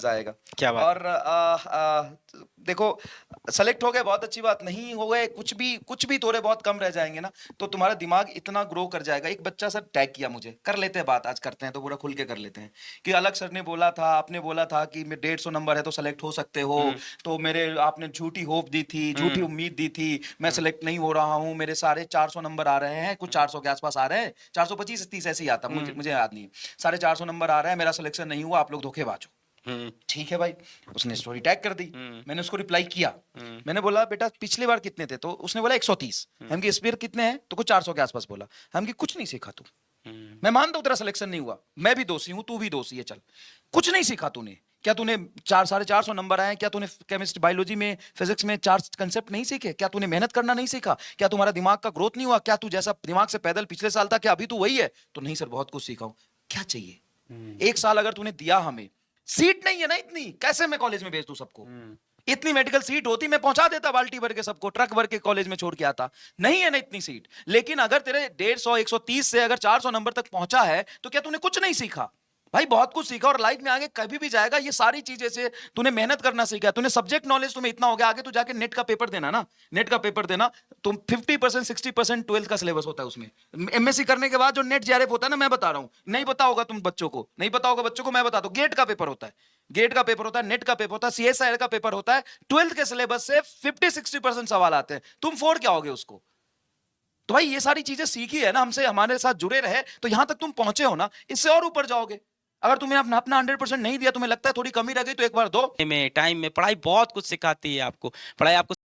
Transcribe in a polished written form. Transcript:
मजा आएगा। क्या बात और देखो, सेलेक्ट हो गए बहुत अच्छी बात, नहीं हो गए कुछ भी थोड़े बहुत कम रह जाएंगे ना, तो तुम्हारा दिमाग इतना ग्रो कर जाएगा। एक बच्चा सर टैग किया मुझे, कर लेते हैं बात, आज करते हैं तो पूरा खुल के कर लेते हैं, कि अलग सर ने बोला था, आपने बोला था कि मैं 150 नंबर है तो सेलेक्ट हो सकते हो, हुँ, तो मेरे आपने झूठी होप दी थी, झूठी हुँ, उम्मीद दी थी, मैं हुँ, सेलेक्ट नहीं हो रहा हूँ, मेरे सारे 400 नंबर आ रहे हैं, कुछ हुँ, 400 के आसपास आ रहे हैं, 425 30 ऐसे ही आता, मुझे हुँ, मुझे याद नहीं है, साढ़े 400 नंबर आ रहे हैं, मेरा सिलेक्शन नहीं हुआ, आप लोग धोखेबाज हो। हुँ, ठीक है भाई, उसने स्टोरी टैग कर दी, हुँ, मैंने उसको रिप्लाई किया, हुँ, मैंने बोला बेटा पिछली बार कितने थे, तो उसने बोला 130, हुँ, हम कि इस बार कितने हैं, तो कुछ 400 के आसपास बोला, हम कि कुछ नहीं सीखा तू, हुँ, मैं मानता हूं तेरा सिलेक्शन नहीं हुआ, मैं भी दोषी हूं, तू भी दोषी है, चल कुछ नहीं सीखा तूने, क्या तूने 400 नंबर आए, क्या तूने केमिस्ट्री बायोलॉजी में फिजिक्स में 4 कंसेप्ट नहीं सीखे, क्या तूने मेहनत करना नहीं सीखा, क्या तुम्हारा दिमाग का ग्रोथ नहीं हुआ, क्या तू जैसा दिमाग से पैदल पिछले साल था क्या अभी तू वही है, तो नहीं सर बहुत कुछ सीखा हूं, क्या चाहिए, हुँ, एक साल अगर तूने दिया हमें, सीट नहीं है ना इतनी, कैसे मैं कॉलेज में भेज दूं सबको, हुँ, इतनी मेडिकल सीट होती मैं पहुंचा देता बाल्टी भर के सबको, ट्रक भर के कॉलेज में छोड़ के आता, नहीं है ना इतनी सीट, लेकिन अगर तेरे 150 130 से अगर 400 नंबर तक पहुंचा है तो क्या तूने कुछ नहीं सीखा, भाई बहुत कुछ सीखा, और लाइफ में आगे कभी भी जाएगा, ये सारी चीजें से तूने मेहनत करना सीखा, तूने सब्जेक्ट नॉलेज तुम्हें इतना हो गया, आगे तू जाके नेट का पेपर देना ना, नेट का पेपर देना, तुम 50% 60% 12th का सिलेबस होता है उसमें, एमएससी करने के बाद जो नेट जेआरएफ होता है ना, मैं बता रहा हूं, नहीं पता होगा तुम बच्चों को, नहीं पता होगा बच्चों को, मैं बता दूं, गेट का पेपर होता है, गेट का पेपर होता है, नेट का पेपर होता है, सीएसआईआर का पेपर होता है, 12th के सिलेबस से 50-60% सवाल आते हैं, तुम फोड़ क्या होगे उसको, तो भाई ये सारी चीजें सीखी है ना हमसे, हमारे साथ जुड़े रहे तो यहां तक तुम पहुंचे हो ना, इससे और ऊपर जाओगे, अगर तुम्हें अपना अपना 100% नहीं दिया, तुम्हें लगता है थोड़ी कमी रह गई, तो एक बार दो। में टाइम में पढ़ाई बहुत कुछ सिखाती है आपको। पढ़ाई आपको